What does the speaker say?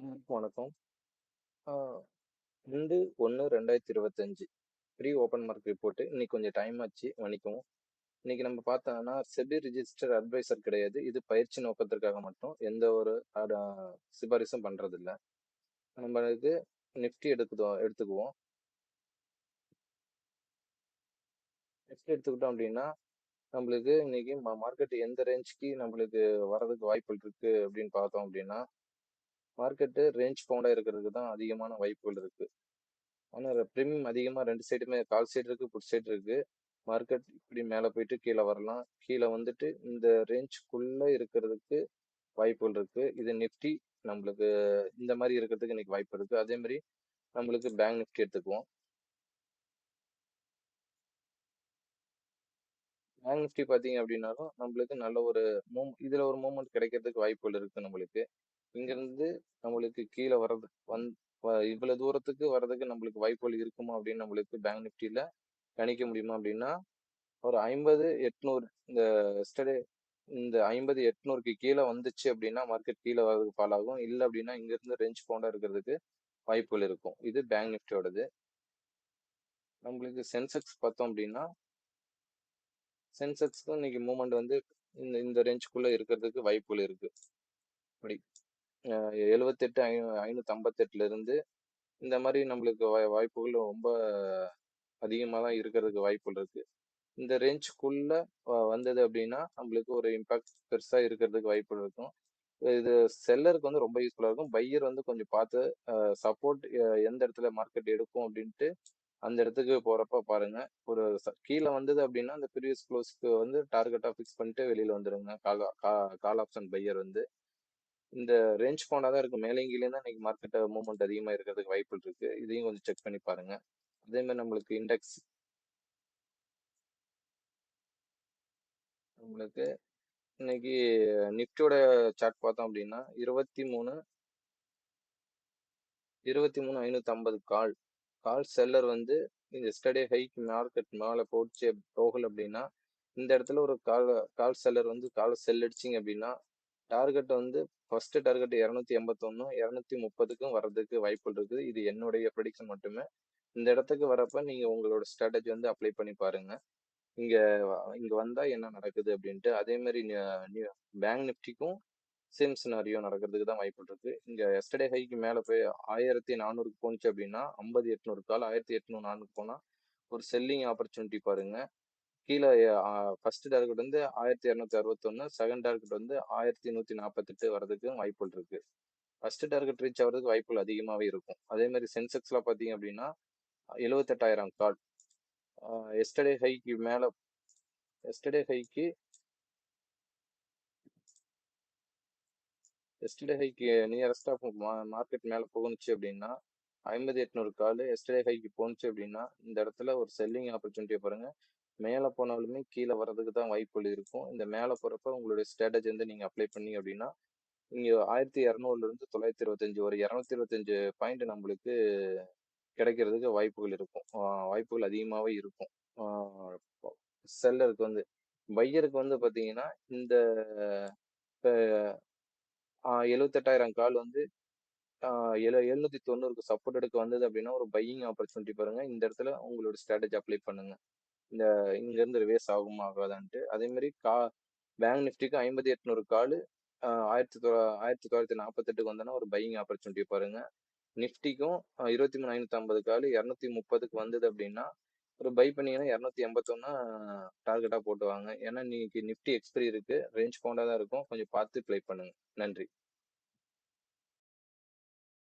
வணக்கம். ஆ 2/1/2025 pre open mark report. இன்னைக்கு கொஞ்சம் டைம் ஆச்சு மன்னிக்கவும். இன்னைக்கு நம்ம பார்த்தோம்னா செபி ரிஜிஸ்டர் அட்வைசர் கிடையாது. இது பயிற்சி நோக்கத்திற்காக மட்டும் எந்த ஒரு சிபாரிசும் பண்றதில்ல. நம்மளுக்கு நிஃப்டி எடுத்துக்குவோம். நிஃப்டி எடுத்துக்கிட்டோம் அப்படின்னா, நம்மளுக்கு இன்னைக்கு மார்க்கெட் எந்த ரேஞ்சுக்கு நம்மளுக்கு வர்றதுக்கு வாய்ப்புகள் இருக்கு அப்படின்னு பார்த்தோம் அப்படின்னா, மார்க்கெட் ரேஞ்ச் பவுண்டா இருக்கிறதுக்கு தான் அதிகமான வாய்ப்புகள் இருக்கு. ஆனா பிரீமியம் அதிகமா 2 சைடுமே கால் சைடு இருக்கு, புட் சைடு இருக்கு. மார்க்கெட் இப்படி மேல போயிட்டு கீழ வரலாம். கீழ வந்துட்டு இந்த ரேஞ்சுக்குள்ள இருக்கிறதுக்கு வாய்ப்புகள் இருக்கு. இது நிஃப்டி நம்மளுக்கு இந்த மாரி இருக்கிறதுக்கு இன்னைக்கு வாய்ப்பு இருக்கு. அதே மாரி நம்மளுக்கு பேங்க் நிஃப்டி எடுத்துக்குவோம். பேங்க் நிஃப்டி பார்த்தீங்க அப்படின்னாலும், நம்மளுக்கு நல்ல ஒரு இதுல ஒரு மூவ்மெண்ட் கிடைக்கிறதுக்கு வாய்ப்புகள் இருக்கு நம்மளுக்கு. இங்கிருந்து நம்மளுக்கு கீழ வர்றது இவ்வளவு தூரத்துக்கு வர்றதுக்கு நம்மளுக்கு வாய்ப்புகள் இருக்குமா அப்படின்னு நம்மளுக்கு பேங்க் நிஃப்டில கணிக்க முடியுமா அப்படின்னா, ஒரு 50, 800 இந்த எஸ்டர்டே இந்த 50, 800க்கு கீழ வந்துச்சு அப்படின்னா, மார்க்கெட் கீழ வர்றதுக்கு ஃபால் ஆகும். இல்ல அப்படின்னா, இங்க இருந்து ரேஞ்ச் பவுண்டா இருக்கிறதுக்கு வாய்ப்புகள் இருக்கும். இது பேங்க் நிஃப்டியோடது. நம்மளுக்கு சென்செக்ஸ் பார்த்தோம் அப்படின்னா, சென்செக்ஸ்க்கும் இன்னைக்கு மூவ்மெண்ட் வந்து இந்த இந்த ரேஞ்சுக்குள்ள இருக்கிறதுக்கு வாய்ப்புகள் இருக்கு. இப்படி 78 558ல இருந்து இந்த மாரி நம்மளுக்கு வாய்ப்புகள் ரொம்ப அதிகமா தான் இருக்கிறதுக்கு வாய்ப்புகள் இருக்கு. இந்த ரேஞ்சுக்குள்ள வந்தது அப்படின்னா, நம்மளுக்கு ஒரு இம்பாக்ட் பெருசா இருக்கிறதுக்கு வாய்ப்புகள் இருக்கும். இது செல்லருக்கு வந்து ரொம்ப யூஸ்ஃபுல்லா இருக்கும். பையர் வந்து கொஞ்சம் பார்த்து சப்போர்ட் எந்த இடத்துல மார்க்கெட் எடுக்கும் அப்படின்ட்டு, அந்த இடத்துக்கு போறப்ப பாருங்க. ஒரு கீழ வந்தது அப்படின்னா, அந்த ப்ரீவியஸ் க்ளோஸ்க்கு வந்து டார்கெட்டா ஃபிக்ஸ் பண்ணிட்டு வெளியில வந்துருங்க. கால் ஆப்ஷன் பையர் வந்து. இந்த ரேஞ்ச் பவுண்டா தான் இருக்கு. மேலேயும் கீழயும் தான் இன்னைக்கு மார்க்கெட் மூவ்மெண்ட் அதிகமா இருக்கிறதுக்கு வாய்ப்புகள் இருக்கு. இதையும் கொஞ்சம் செக் பண்ணி பாருங்க. அதே மாரி நம்மளுக்கு இண்டெக்ஸ் நம்மளுக்கு இன்னைக்கு நிஃப்டியோட சார்ட் பார்த்தோம் அப்படின்னா 23,550 கால் கால் செல்லர் வந்து இந்த எஸ்டர்டே ஹைக் மார்க்கெட் மேல போகல அப்படின்னா இந்த இடத்துல ஒரு கால் செல்லர் வந்து கால் செல் அடிச்சிங்க அப்படின்னா டார்கெட் வந்து ஃபர்ஸ்ட் டார்கெட் 281 230க்கும் வர்றதுக்கு வாய்ப்புகள் இருக்குது. இது என்னுடைய ப்ரெடிக்ஷன் மட்டுமே. இந்த இடத்துக்கு வரப்ப நீங்க உங்களோட ஸ்ட்ராட்டஜி வந்து அப்ளை பண்ணி பாருங்க. இங்க இங்க வந்தா என்ன நடக்குது அப்படின்ட்டு. அதே மாதிரி பேங்க் நிஃப்டிக்கும் சேம் சினாரியோ நடக்கிறதுக்கு தான் வாய்ப்பு இருக்கு. இங்க எஸ்டர்டே ஹைக்கு மேல போய் 1400க்கு போனுச்சு அப்படின்னா 50 800 கால் 1800 400 போனா ஒரு செல்லிங் ஆப்பர்ச்சுனிட்டி பாருங்க. கீழே ஃபர்ஸ்ட் டார்கெட் வந்து 1261, செகண்ட் டார்கெட் வந்து 1148 வர்றதுக்கு வாய்ப்புகள் இருக்கு. ஃபர்ஸ்ட் டார்கெட் ரீச் ஆகிறதுக்கு வாய்ப்புகள் அதிகமாவே இருக்கும். அதே மாதிரி சென்செக்ஸ்ல பாத்தீங்க அப்படின்னா 78,000 கால் எஸ்டர்டே ஹைக்கு மேல எஸ்டர்டே ஹைக்கு எஸ்டர்டே ஹைக்கு நியரஸ்டா மார்க்கெட் மேல போகுச்சு அப்படின்னா 50 800 கால் எஸ்டர்டே ஹைக்கு போனுச்சு அப்படின்னா இந்த இடத்துல ஒரு செல்லிங் ஆப்பர்ச்சுனிட்டியை பாருங்க. மேல போனாலுமே கீழே வர்றதுக்கு தான் வாய்ப்புகள் இருக்கும். இந்த மேல போறப்ப உங்களுடைய ஸ்ட்ராட்டஜி வந்து நீங்க அப்ளை பண்ணீங்க அப்படின்னா இங்க 1200ல இருந்து 925 ஒரு 225 பாயிண்ட் நம்மளுக்கு கிடைக்கிறதுக்கு வாய்ப்புகள் இருக்கும். வாய்ப்புகள் அதிகமாவே இருக்கும். செல்லருக்கு வந்து பையருக்கு வந்து பாத்தீங்கன்னா இந்த 78,000 கால் வந்து 790க்கு சப்போர்ட் எடுக்க வந்தது அப்படின்னா ஒரு பையிங் ஆப்பர்ச்சுனிட்டி பாருங்க. இந்த இடத்துல உங்களோட ஸ்ட்ராட்டஜி அப்ளை பண்ணுங்க. இந்த இங்க இருந்து ரிவேஸ் ஆகுமா ஆகாதான்ட்டு. அதே மாதிரி பேங்க் நிஃப்டிக்கு 50 800 கால் 1948க்கு வந்தோன்னா ஒரு பையிங் ஆப்பர்ச்சுனிட்டி பாருங்க. நிஃப்டிக்கும் 23,550 கால் 230க்கு வந்தது அப்படின்னா ஒரு பை பண்ணீங்கன்னா 281 டார்கெட்டா போட்டு வாங்க. ஏன்னா இன்னைக்கு நிஃப்டி எக்ஸ்பிரி இருக்கு. ரேஞ்ச் பவுண்டா தான் இருக்கும். கொஞ்சம் பார்த்து ப்ளே பண்ணுங்க. நன்றி.